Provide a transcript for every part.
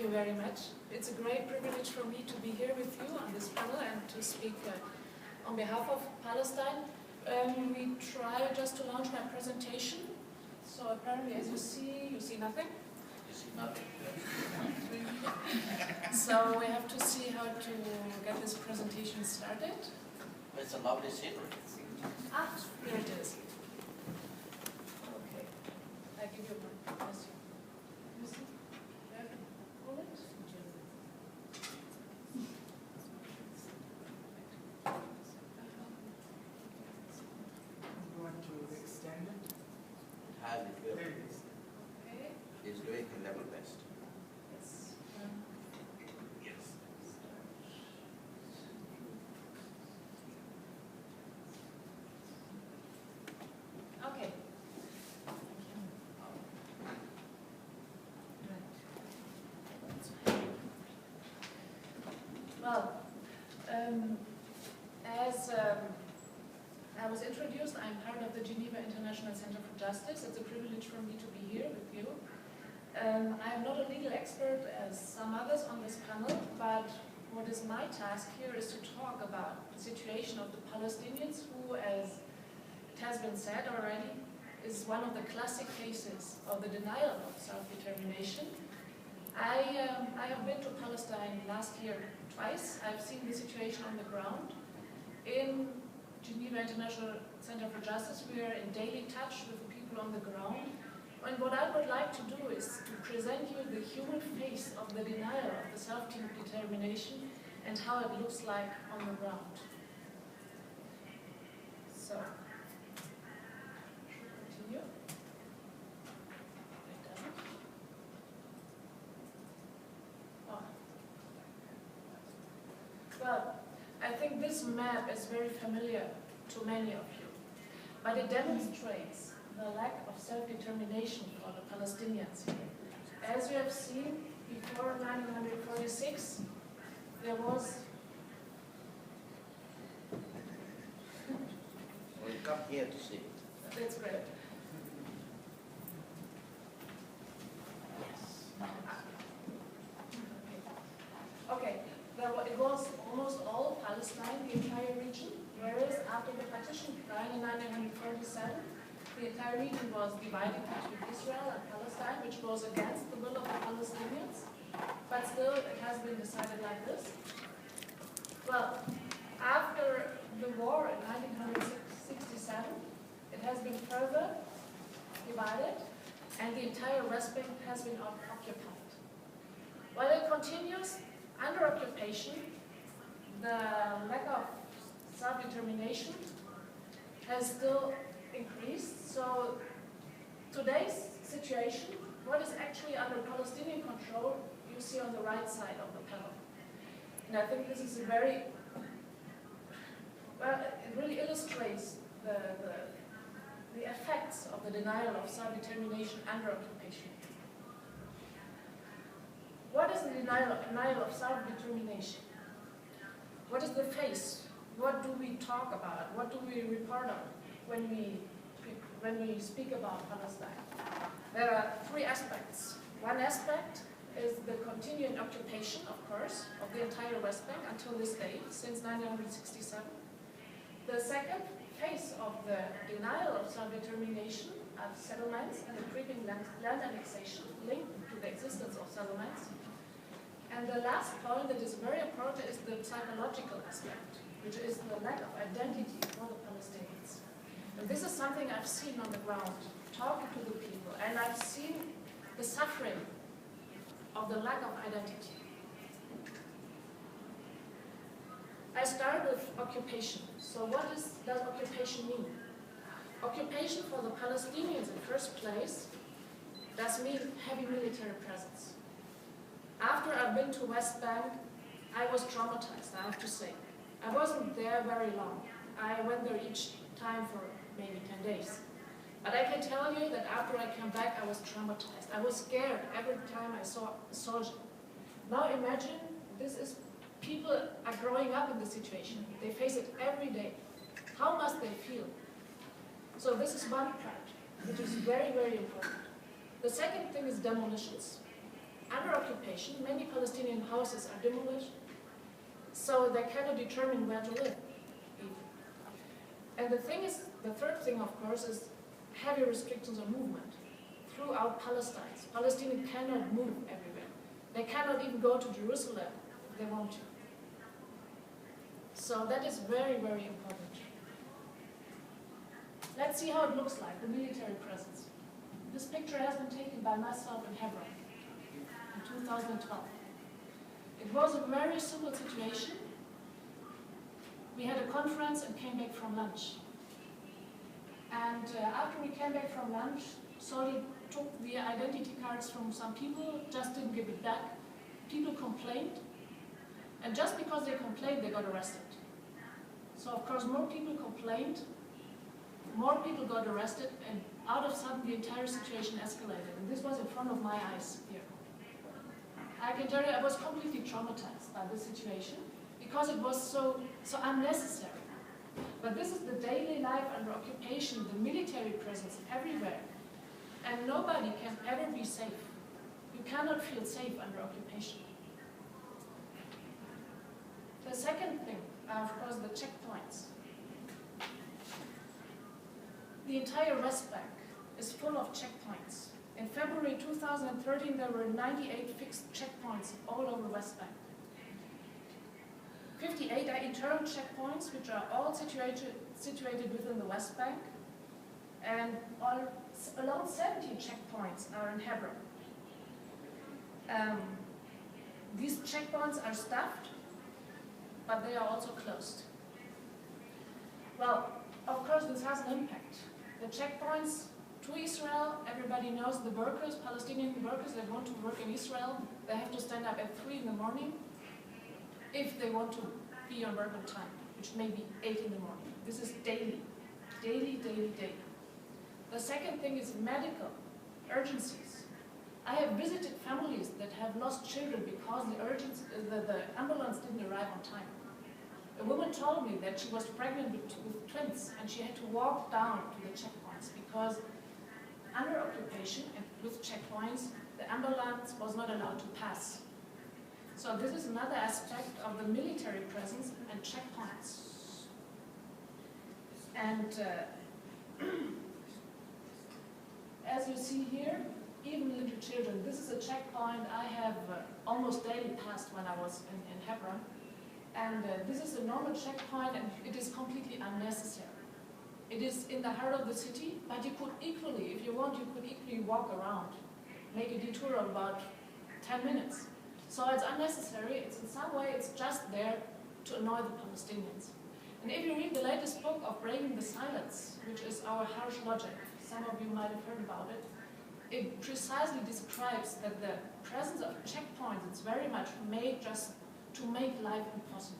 you very much. It's a great privilege for me to be here with you on this panel and to speak on behalf of Palestine. We try just to launch my presentation. So apparently, as you see nothing. You see nothing. So we have to see how to get this presentation started. It's a lovely scenery. Ah, here it is. Okay. I give you one. Yes. You see? You have to pull it. You want to extend it? It has it will. There it is. Okay. It's doing a level best. Yes. Yes. Okay. Well, as I was introduced, I'm part of the Geneva International Center for Justice. It's a privilege for me to be here with you. I'm not a legal expert as some others on this panel, but what is my task here is to talk about the situation of the Palestinians who, as it has been said already, is one of the classic cases of the denial of self-determination. I have been to Palestine last year twice. I've seen the situation on the ground. In Geneva International Center for Justice, we are in daily touch with the people on the ground. And what I would like to do is to present you the human face of the denial of the self-determination and how it looks like on the ground. So, continue. It doesn't. Oh. Well, I think this map is very familiar to many of you, but it demonstrates the lack of self-determination for the Palestinians here. As you have seen, before 1946, there was... Well, you come here to see it. That's great. Okay, it was almost all Palestine, the entire region, whereas after the partition plan in 1947, the entire region was divided between Israel and Palestine, which goes against the will of the Palestinians, but still it has been decided like this. Well, after the war in 1967, it has been further divided, and the entire West Bank has been occupied. While it continues under occupation, the lack of self-determination has still increased. So today's situation, what is actually under Palestinian control, you see on the right side of the panel. And I think this is a very, well, it really illustrates the effects of the denial of self-determination under occupation. What is the denial of self-determination? What is the face? What do we talk about? What do we report on when we speak about Palestine? There are three aspects. One aspect is the continuing occupation, of course, of the entire West Bank until this day, since 1967. The second phase of the denial of self-determination are settlements and the creeping land annexation linked to the existence of settlements. And the last point that is very important is the psychological aspect, which is the lack of identity for the Palestinians. And this is something I've seen on the ground, talking to the people, and I've seen the suffering of the lack of identity. I start with occupation. So what does occupation mean? Occupation for the Palestinians in first place does mean heavy military presence. After I've been to West Bank, I was traumatized, I have to say. I wasn't there very long. I went there each time for maybe 10 days. But I can tell you that after I came back, I was traumatized. I was scared every time I saw a soldier. Now imagine people are growing up in this situation. They face it every day. How must they feel? So this is one part, which is very, very important. The second thing is demolitions. under occupation, many Palestinian houses are demolished, so they cannot determine where to live. And the third thing, of course, is heavy restrictions on movement throughout Palestine. Palestinians cannot move everywhere. They cannot even go to Jerusalem if they want to. So that is very, very important. Let's see how it looks like, the military presence. This picture has been taken by myself in Hebron in 2012. It was a very simple situation. We had a conference and came back from lunch. And after we came back from lunch, Solly took the identity cards from some people, just didn't give it back. People complained, and just because they complained, they got arrested. So of course, more people complained, more people got arrested, and out of sudden, the entire situation escalated. And this was in front of my eyes here. I can tell you, I was completely traumatized by this situation because it was so unnecessary. But this is the daily life under occupation, the military presence everywhere. And nobody can ever be safe. You cannot feel safe under occupation. The second thing are, of course, the checkpoints. The entire West Bank is full of checkpoints. In February 2013, there were 98 fixed checkpoints all over West Bank. 58 are internal checkpoints, which are all situated within the West Bank, and around 70 checkpoints are in Hebron. These checkpoints are staffed, but they are also closed. Well, of course, this has an impact. The checkpoints to Israel, everybody knows the workers, Palestinian workers that want to work in Israel, they have to stand up at 3 in the morning if they want to be on work on time, which may be 8 in the morning. This is daily, daily, daily, daily. The second thing is medical urgencies. I have visited families that have lost children because the ambulance didn't arrive on time. A woman told me that she was pregnant with twins and she had to walk down to the checkpoints because under occupation and with checkpoints, the ambulance was not allowed to pass. So this is another aspect of the military presence and checkpoints. And as you see here, even little children, this is a checkpoint I have almost daily passed when I was in Hebron. And this is a normal checkpoint, and it is completely unnecessary. It is in the heart of the city, but you could equally, if you want, you could equally walk around, make a detour of about 10 minutes. So it's unnecessary. It's in some way, it's just there to annoy the Palestinians. And if you read the latest book of Breaking the Silence, which is our harsh logic, some of you might have heard about it, it precisely describes that the presence of checkpoints is very much made just to make life impossible.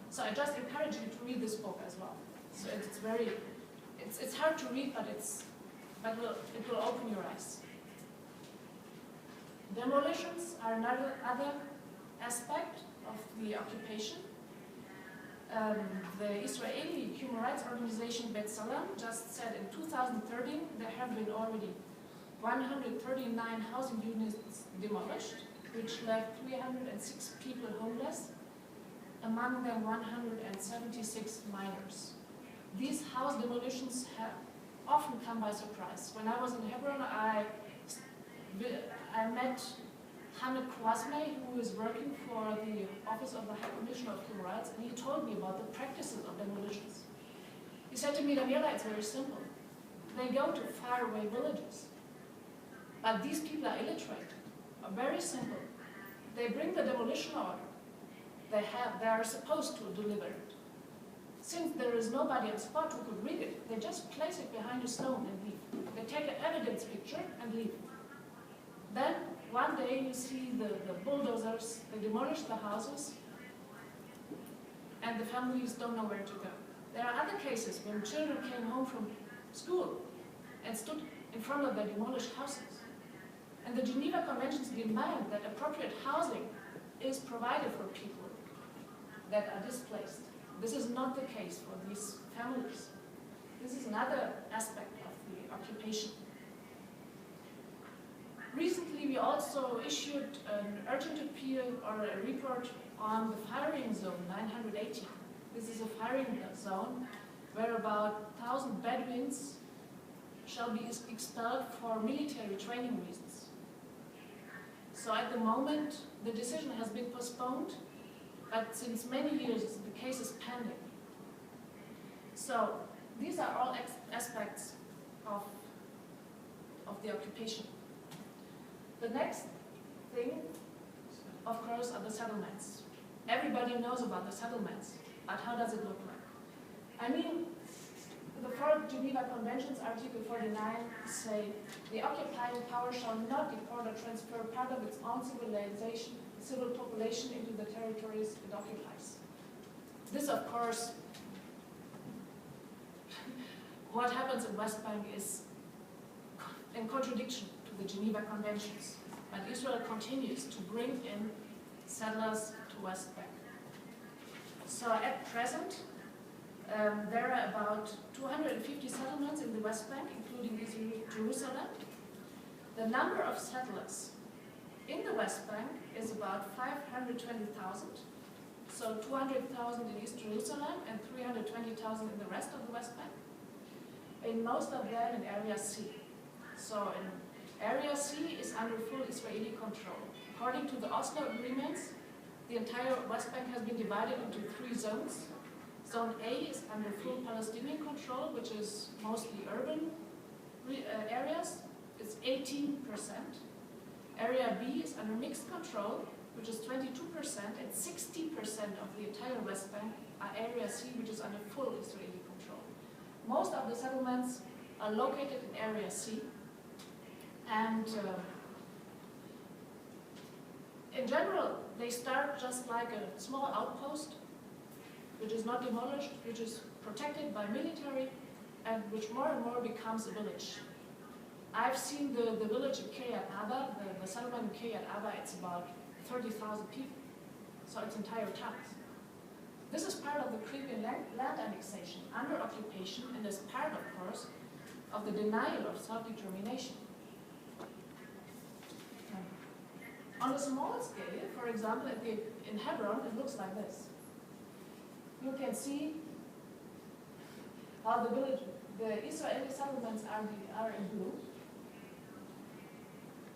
So I just encourage you to read this book as well. So it's hard to read, but it will open your eyes. Demolitions are another aspect of the occupation. The Israeli human rights organization B'Tselem just said in 2013 there have been already 139 housing units demolished, which left 306 people homeless, among them 176 minors. These house demolitions have often come by surprise. When I was in Hebron, I met Hamid Kwasme, who is working for the Office of the High Commissioner of Human Rights, and he told me about the practices of demolitions. He said to me, Daniela, it's very simple. They go to faraway villages, but these people are illiterate, are very simple. They bring the demolition order. They are supposed to deliver it. Since there is nobody on spot who could read it, they just place it behind a stone and leave. They take an evidence picture and leave. Then one day you see the bulldozers, they demolish the houses, and the families don't know where to go. There are other cases when children came home from school and stood in front of their demolished houses. And the Geneva Conventions demand that appropriate housing is provided for people that are displaced. This is not the case for these families. This is another aspect of the occupation. Recently, we also issued an urgent appeal or a report on the firing zone 980. This is a firing zone where about 1,000 Bedouins shall be expelled for military training reasons. So at the moment, the decision has been postponed, but since many years, the case is pending. So these are all aspects of the occupation. The next thing, of course, are the settlements. Everybody knows about the settlements, but how does it look like? I mean, the Fourth Geneva Convention's Article 49 say, the occupying power shall not deport or transfer part of its own civil population into the territories it occupies. This, of course, what happens in West Bank is in contradiction to the Geneva Conventions, but Israel continues to bring in settlers to West Bank. So at present, there are about 250 settlements in the West Bank, including East Jerusalem. The number of settlers in the West Bank is about 520,000. So 200,000 in East Jerusalem and 320,000 in the rest of the West Bank. And most of them in Area C. So in Area C is under full Israeli control. According to the Oslo agreements, the entire West Bank has been divided into 3 zones. Zone A is under full Palestinian control, which is mostly urban areas. It's 18%. Area B is under mixed control, which is 22%, and 60% of the entire West Bank are Area C, which is under full Israeli control. Most of the settlements are located in Area C, and in general, they start just like a small outpost, which is not demolished, which is protected by military, and which more and more becomes a village. I've seen the village in Kiryat Arba, the settlement in Kiryat Arba, it's about 30,000 people, so it's entire towns. This is part of the Crimean land annexation under occupation, and is part, of course, of the denial of self-determination. On a small scale, for example, in Hebron, it looks like this. You can see how the Israeli settlements are in blue.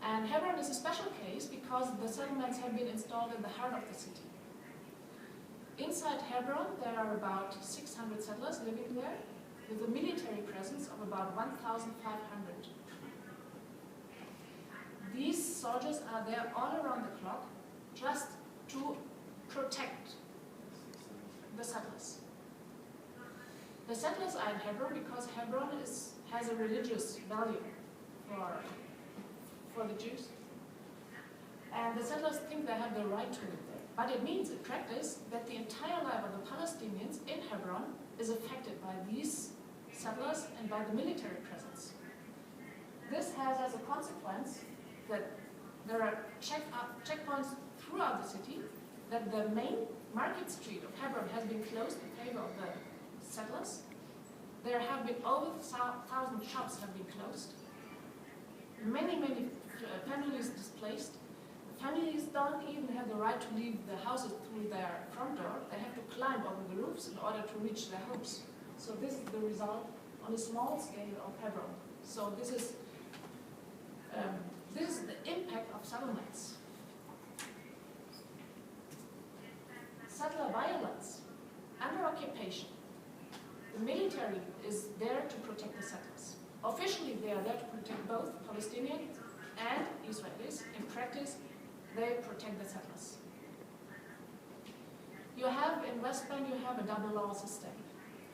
And Hebron is a special case because the settlements have been installed in the heart of the city. Inside Hebron, there are about 600 settlers living there, with a military presence of about 1,500. These soldiers are there all around the clock, just to protect the settlers. The settlers are in Hebron because Hebron has a religious value for the Jews. And the settlers think they have the right to live there. But it means, in practice, that the entire life of the Palestinians in Hebron is affected by these settlers and by the military presence. This has as a consequence that there are checkpoints throughout the city, that the main market street of Hebron has been closed in favor of the settlers. There have been over 1,000 shops have been closed. Many families displaced. The families don't even have the right to leave the houses through their front door. They have to climb over the roofs in order to reach their homes. So this is the result on a small scale of Hebron. So this is the impact of settlements. Settler violence under occupation. The military is there to protect the settlers. Officially, they are there to protect both Palestinians and Israelis. In practice, they protect the settlers. You have, in West Bank, you have a double law system.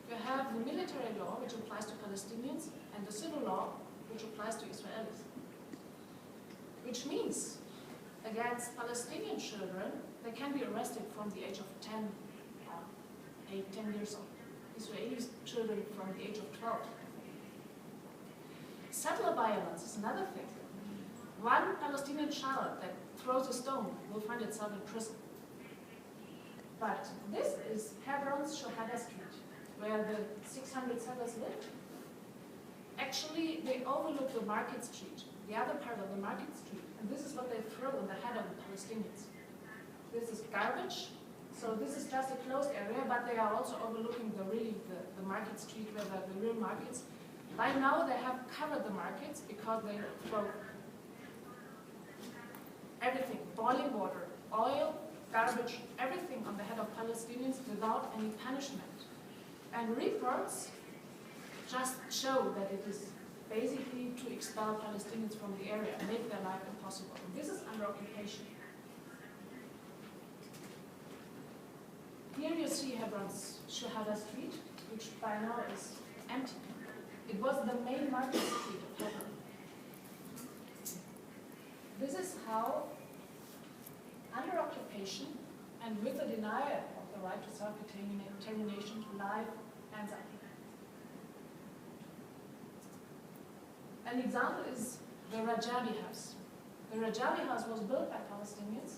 You have the military law, which applies to Palestinians, and the civil law, which applies to Israelis. Which means, against Palestinian children, they can be arrested from the age of 10 years old. Israeli children from the age of 12. Settler violence is another thing. One Palestinian child that throws a stone will find itself in prison. But this is Hebron's Shohada Street, where the 600 settlers live. Actually, they overlook the market street. the other part of the market street. And this is what they throw on the head of the Palestinians. This is garbage. So this is just a closed area, but they are also overlooking the market street where the real markets. By now they have covered the markets because they throw everything, boiling water, oil, garbage, everything on the head of Palestinians without any punishment. And reports just show that it is basically to expel Palestinians from the area and make their life impossible. And this is under occupation. Here you see Hebron's Shuhada Street, which by now is empty. It was the main market street of Hebron. This is how, under occupation and with the denial of the right to self-determination, life ends up. An example is the Rajabi house. The Rajabi house was built by Palestinians,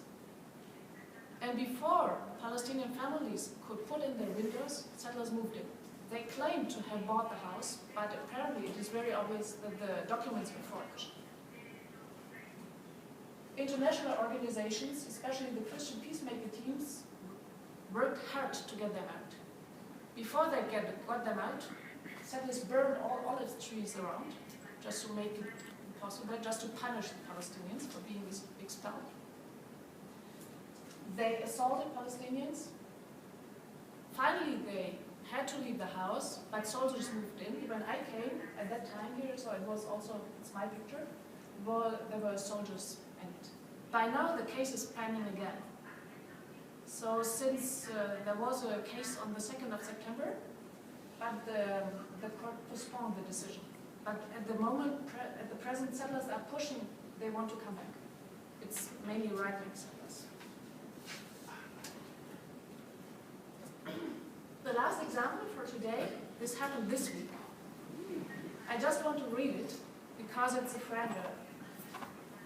and before Palestinian families could put in their windows, settlers moved in. They claimed to have bought the house, but apparently it is very obvious that the documents were forged. International organizations, especially the Christian peacemaker teams, worked hard to get them out. Before they got them out, settlers burned all olive trees around, just to make it impossible, just to punish the Palestinians for being expelled. They assaulted Palestinians. Finally, they had to leave the house, but soldiers moved in. When I came at that time here, so it was also, it's my picture, there were soldiers in it. By now, the case is pending again. So since there was a case on the 2nd of September, but the court postponed the decision. But at the moment, at the present, settlers are pushing, they want to come back. It's mainly right-wing settlers. The last example for today, this happened this week. I just want to read it because it's a friend.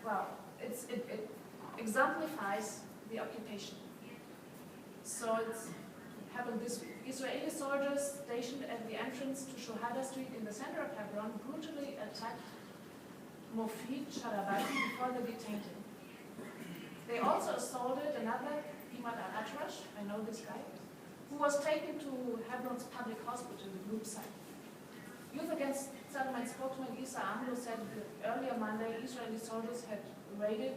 Well, it exemplifies the occupation. So it happened this week. Israeli soldiers stationed at the entrance to Shuhada Street in the center of Hebron brutally attacked Mofid Sharabati before they detained him. They also assaulted another, Imad al-Atrash, I know this guy, who was taken to Hebron's public hospital, the group site. Youth Against Settlement spokesman Isa Amlo said that earlier Monday, Israeli soldiers had raided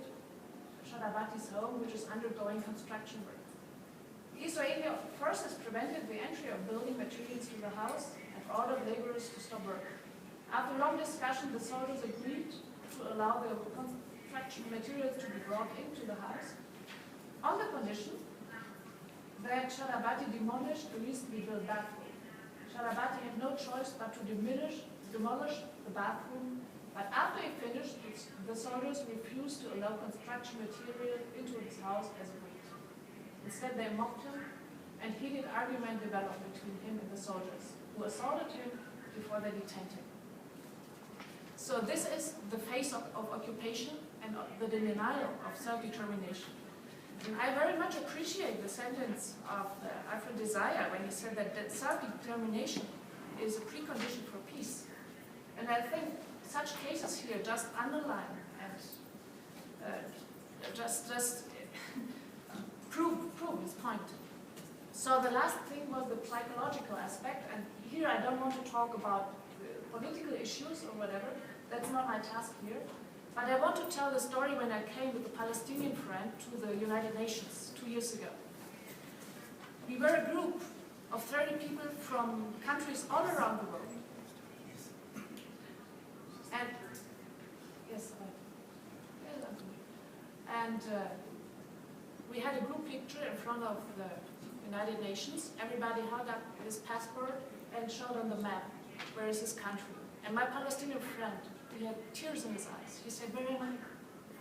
Sharabati's home, which is undergoing construction work. The Israeli forces prevented the entry of building materials to the house and ordered laborers to stop work. After long discussion, the soldiers agreed to allow the construction materials to be brought into the house on the condition that Sharabati demolished the recently built bathroom. Sharabati had no choice but to demolish the bathroom, but after he finished, the soldiers refused to allow construction material into his house as agreed. Instead, they mocked him, and heated argument developed between him and the soldiers, who assaulted him before they detained him. So this is the face of occupation and the denial of self-determination. And I very much appreciate the sentence of Alfred Desire when he said that self-determination is a precondition for peace. And I think such cases here just underline and just prove his point. So the last thing was the psychological aspect, and here I don't want to talk about political issues or whatever. That's not my task here. But I want to tell the story when I came with a Palestinian friend to the United Nations 2 years ago. We were a group of 30 people from countries all around the world. And yes, and we had a group picture in front of the United Nations. Everybody held up his passport and showed on the map where is his country. And my Palestinian friend, he had tears in his eyes. He said, "Where am I?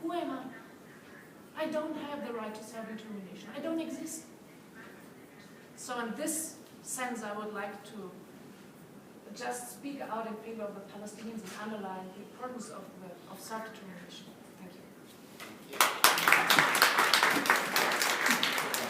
Who am I? I don't have the right to self-determination. I don't exist." So in this sense, I would like to just speak out in favor of the Palestinians and underline the importance of self-determination. Thank you.